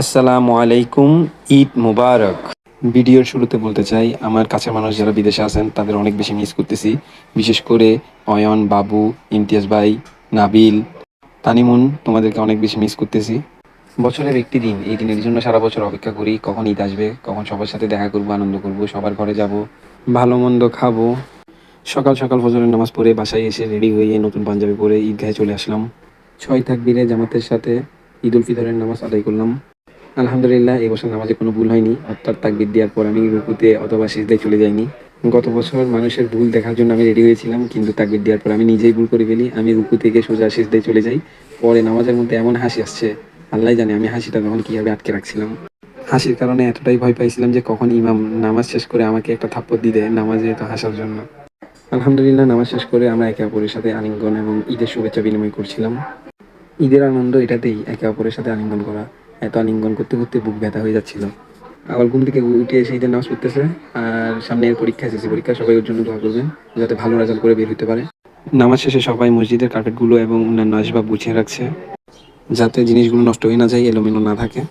আসসালামু আলাইকুম। ঈদ মুবারক। ভিডিওর শুরুতে বলতে চাই, আমার কাছের মানুষ যারা বিদেশে আছেন তাদের অনেক বেশি মিস করতেছি। বিশেষ করে অয়ন, বাবু, ইমতিয়াজ ভাই, নাবিল, তানিমুন, তোমাদেরকে অনেক বেশি মিস করতেছি। বছরের একটি দিন, এই দিনের জন্য সারা বছর অপেক্ষা করি কখন ঈদ আসবে, কখন সবার সাথে দেখা করবো, আনন্দ করব, সবার ঘরে যাব, ভালো মন্দ খাবো। সকাল সকাল ফজরের নামাজ পড়ে বাসায় এসে রেডি হয়ে নতুন পাঞ্জাবি পরে ঈদগাহে চলে আসলাম। ৬ তাকবীরে জামাতের সাথে ঈদ উল ফিতরের নামাজ আদায় করলাম। আলহামদুলিল্লাহ, এই বছর নামাজে কোনো ভুল হয়নি, অর্থাৎ তাকবীর দেওয়ার পর আমি রুকুতে অথবা সিজদায় চলে যাইনি। গত বছর মানুষের ভুল দেখার জন্য আমি রেডি হয়েছিলাম, কিন্তু তাকবীর দেওয়ার পর আমি নিজেই ভুল করে ফেলি। আমি রুকু থেকে সোজা সিজদায় চলে যাই। পরে নামাজের মধ্যে এমন হাসি আসছে, আল্লাহ জানে আমি হাসিটা তখন কীভাবে আটকে রাখছিলাম। হাসির কারণে এতটাই ভয় পাইছিলাম যে কখন ইমাম নামাজ শেষ করে আমাকে একটা থাপ্পড় দিবে নামাজে এত হাসার জন্য। আলহামদুলিল্লাহ, নামাজ শেষ করে আমরা একে অপরের সাথে আলিঙ্গন এবং ঈদের শুভেচ্ছা বিনিময় করছিলাম। ঈদের আনন্দ এটাতেই, একে অপরের সাথে আলিঙ্গন করা। এত আলিঙ্গন করতে করতে বুক ব্যথা হয়ে যাচ্ছিল। আবার ঘুম থেকে উঠে এসে ঈদের নামাজ পড়তেছে। আর সামনের পরীক্ষা, এসেছে পরীক্ষা, সবাই ওর জন্য দোয়া করবেন যাতে ভালো রেজাল্ট করে বের হতে পারে। নামাজ শেষে সবাই মসজিদের কার্পেটগুলো এবং অন্যান্য আসবাব গুছিয়ে রাখছে, যাতে জিনিসগুলো নষ্ট হয়ে না যায়, এলোমেলো না থাকে।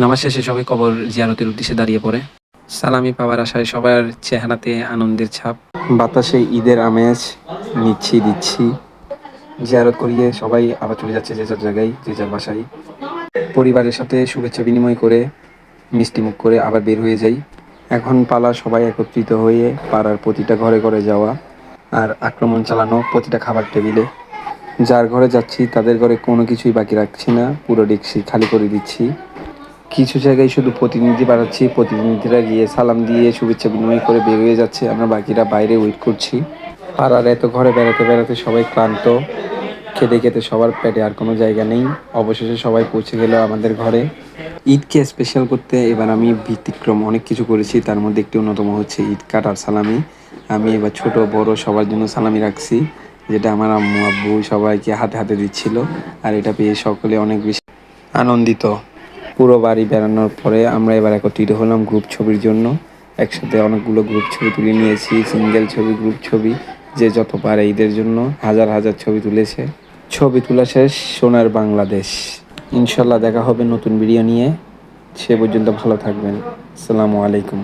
নামাজ শেষে সবাই কবর জিয়ারতের উদ্দেশ্যে দাঁড়িয়ে পড়ে। সালামি পাওয়ার আশায় সবার চেহারাতে আনন্দের ছাপ। বাতাসে ঈদের আমেজ নিচ্ছি দিচ্ছি। জিয়ারত করিয়ে সবাই আবার চলে যাচ্ছে যে যার জায়গায়, যে যার বাসায়। পরিবারের সাথে শুভেচ্ছা বিনিময় করে মিষ্টি মুখ করে আবার বের হয়ে যাই। এখন পালা সবাই একত্রিত হয়ে পাড়ার প্রতিটা ঘরে ঘরে যাওয়া আর আক্রমণ চালানো প্রতিটা খাবার টেবিলে। যার ঘরে যাচ্ছি তাদের ঘরে কোনো কিছুই বাকি রাখছি না, পুরো ডিক্সি খালি করে দিচ্ছি। কিছু জায়গায় শুধু প্রতিনিধি বাড়াচ্ছি, প্রতিনিধিরা গিয়ে সালাম দিয়ে শুভেচ্ছা বিনিময় করে বের হয়ে যাচ্ছে, আমরা বাকিরা বাইরে ওয়েট করছি। পাড়ার এত ঘরে বেড়াতে বেড়াতে সবাই ক্লান্ত, খেতে খেতে সবার পেটে আর কোনো জায়গা নেই। অবশেষে সবাই পৌঁছে গেল আমাদের ঘরে। ঈদকে স্পেশাল করতে এবার আমি ব্যতিক্রম অনেক কিছু করেছি, তার মধ্যে একটি অন্যতম হচ্ছে ঈদ কাট আর সালামি। আমি এবার ছোট বড় সবার জন্য সালামি রাখছি, যেটা আমার আম্মু আব্বু সবাইকে হাতে হাতে দিচ্ছিল। আর এটা পেয়ে সকলে অনেক বেশি আনন্দিত। পুরো বাড়ি বেড়ানোর পরে আমরা এবার একত্রিত হলাম গ্রুপ ছবির জন্য। একসাথে অনেকগুলো গ্রুপ ছবি তুলে নিয়েছি, সিঙ্গেল ছবি, গ্রুপ ছবি, যে যত পারে ঈদের জন্য হাজার হাজার ছবি তুলেছে। ছবি তোলা শেষ, সোনার বাংলাদেশ। ইনশাল্লাহ দেখা হবে নতুন ভিডিও নিয়ে। সে পর্যন্ত ভালো থাকবেন। আসসালামু আলাইকুম।